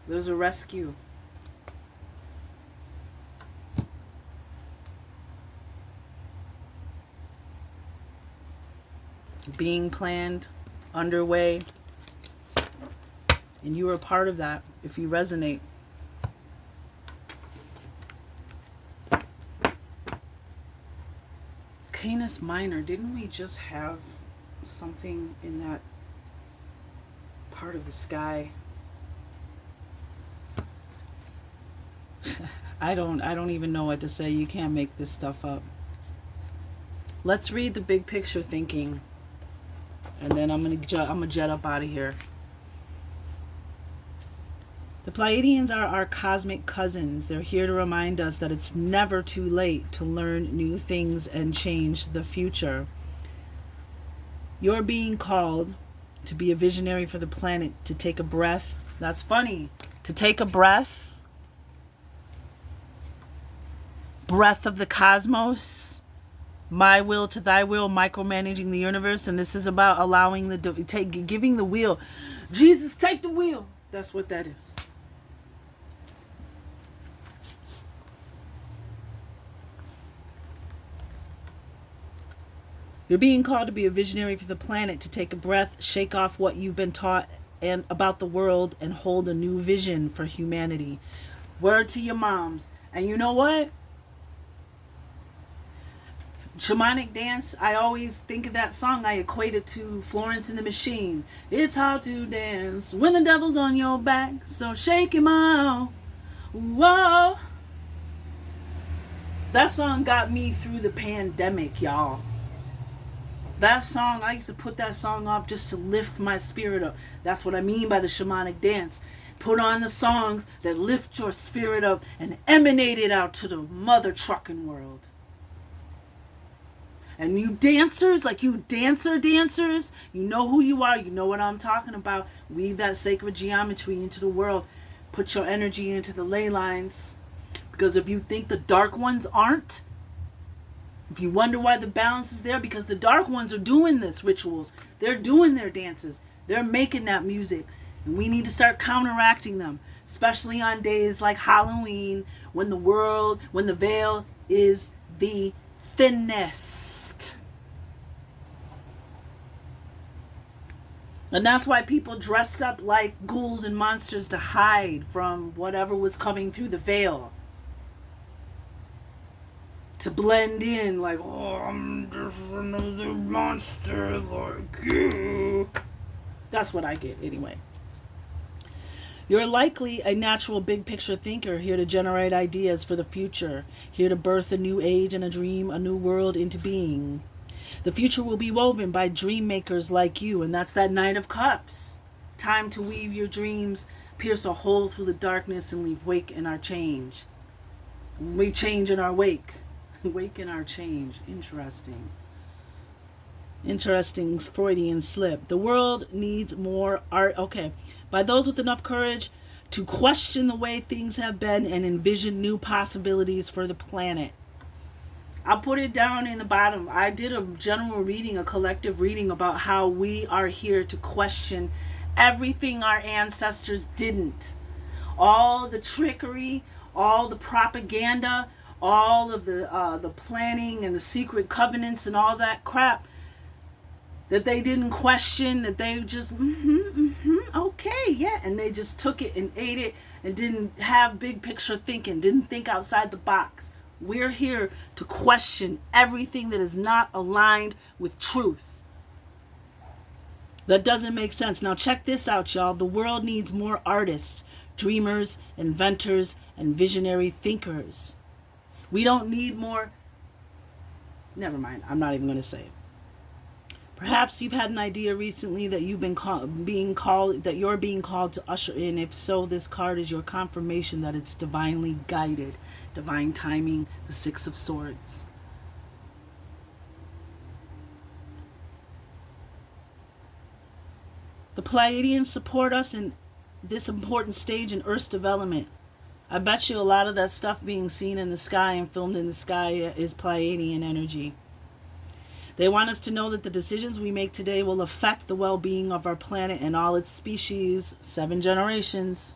There's a rescue. Being planned, underway, and you are part of that if you resonate. Canis Minor, didn't we just have something in that part of the sky? I don't even know what to say. You can't make this stuff up. Let's read the big picture thinking. And then I'm gonna jet up out of here. The Pleiadians are our cosmic cousins. They're here to remind us that it's never too late to learn new things and change the future. You're being called to be a visionary for the planet, to take a breath. That's funny. To take a breath. Breath of the cosmos. My will to thy will, micromanaging the universe. And this is about allowing giving the wheel. Jesus, take the wheel. That's what that is. You're being called to be a visionary for the planet, to take a breath, shake off what you've been taught and about the world, and hold a new vision for humanity. Word to your moms. And you know what? Shamanic dance, I always think of that song. I equate it to Florence and the Machine. It's hard to dance when the devil's on your back, so shake him out. Whoa. That song got me through the pandemic, y'all. That song, I used to put that song up just to lift my spirit up. That's what I mean by the shamanic dance. Put on the songs that lift your spirit up and emanate it out to the mother trucking world. And you dancers, like you dancers, you know who you are. You know what I'm talking about. Weave that sacred geometry into the world. Put your energy into the ley lines. Because if you think the dark ones aren't, if you wonder why the balance is there, because the dark ones are doing this rituals. They're doing their dances. They're making that music. And we need to start counteracting them. Especially on days like Halloween, when the veil is the thinnest. And that's why people dressed up like ghouls and monsters to hide from whatever was coming through the veil. To blend in, like, oh, I'm just another monster like you. That's what I get anyway. You're likely a natural big picture thinker, here to generate ideas for the future, here to birth a new age and a dream, a new world into being. The future will be woven by dream makers like you, and that's that Knight of Cups. Time to weave your dreams, pierce a hole through the darkness, and leave wake in our change. We change in our wake. Wake in our change. Interesting. Interesting Freudian slip. The world needs more art. Okay. By those with enough courage to question the way things have been and envision new possibilities for the planet. I'll put it down in the bottom. I did a general reading, a collective reading about how we are here to question everything our ancestors didn't. all the trickery, all the propaganda, all of the planning and the secret covenants and all that crap that they didn't question, that they just, okay, yeah, and they just took it and ate it and didn't have big picture thinking, didn't think outside the box. We're here to question everything that is not aligned with truth. That doesn't make sense. Now check this out, y'all. The world needs more artists, dreamers, inventors, and visionary thinkers. We don't need more. Never mind. I'm not even going to say it. Perhaps you've had an idea recently that you're being called to usher in. If so, this card is your confirmation that it's divinely guided. Divine timing, the Six of Swords. The Pleiadians support us in this important stage in Earth's development. I bet you a lot of that stuff being seen in the sky and filmed in the sky is Pleiadian energy. They want us to know that the decisions we make today will affect the well-being of our planet and all its species, 7 generations.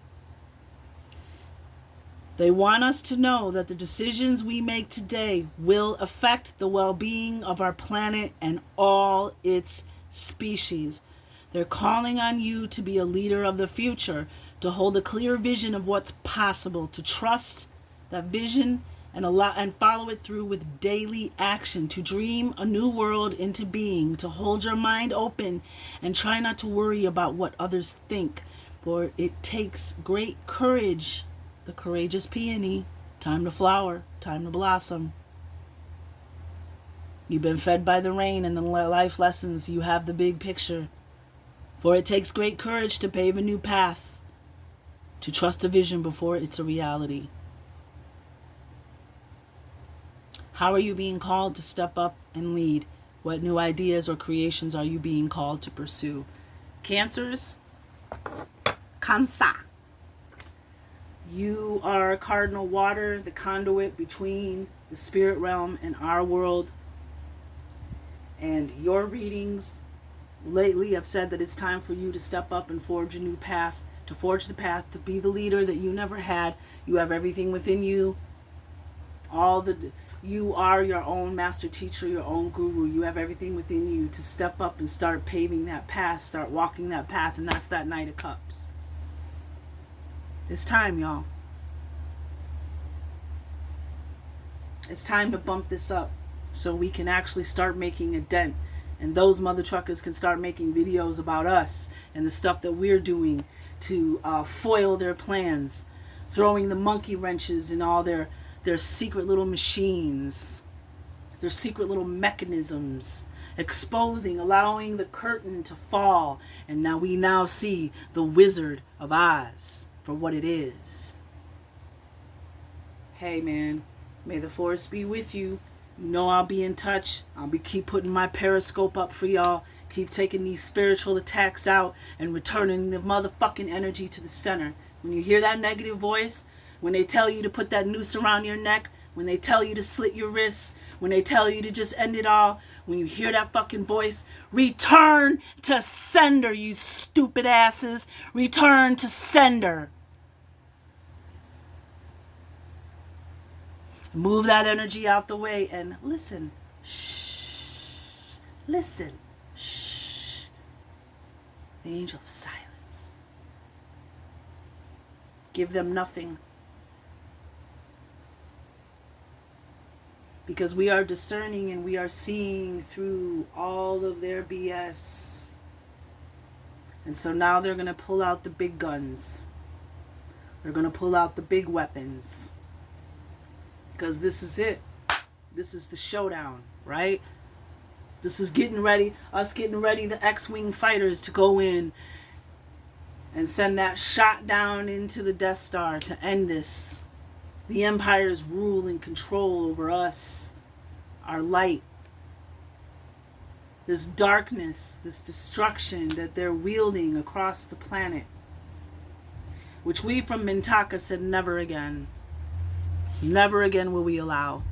They want us to know that the decisions we make today will affect the well-being of our planet and all its species. They're calling on you to be a leader of the future, to hold a clear vision of what's possible, to trust that vision and follow it through with daily action, to dream a new world into being, to hold your mind open and try not to worry about what others think, for it takes great courage. The courageous peony, time to flower, time to blossom. You've been fed by the rain and the life lessons. You have the big picture. For it takes great courage to pave a new path, to trust a vision before it's a reality. How are you being called to step up and lead? What new ideas or creations are you being called to pursue? Cancers, Cancer. You are cardinal water, the conduit between the spirit realm and our world. And your readings lately have said that it's time for you to step up and forge a new path, to forge the path, to be the leader that you never had. You have everything within you. You are your own master teacher, your own guru. You have everything within you to step up and start paving that path, start walking that path, and that's that Knight of Cups. It's time, y'all. It's time to bump this up so we can actually start making a dent. And those mother truckers can start making videos about us and the stuff that we're doing to foil their plans, throwing the monkey wrenches in all their secret little machines, their secret little mechanisms, exposing, allowing the curtain to fall. And now we see the Wizard of Oz for what it is. Hey man, may the force be with you. You know I'll be in touch. Keep putting my periscope up for y'all. Keep taking these spiritual attacks out and returning the motherfucking energy to the center. When you hear that negative voice, when they tell you to put that noose around your neck, when they tell you to slit your wrists, when they tell you to just end it all, when you hear that fucking voice, return to sender, you stupid asses. Return to sender. Move that energy out the way and listen. Shh. Listen. Shh. The angel of silence. Give them nothing. Because we are discerning and we are seeing through all of their BS. And so now they're going to pull out the big guns. They're going to pull out the big weapons. Because this is it. This is the showdown, right? This is getting ready, the X-Wing fighters to go in and send that shot down into the Death Star to end this. The Empire's rule and control over us, our light. This darkness, this destruction that they're wielding across the planet. Which we from Mintaka said never again. Never again will we allow.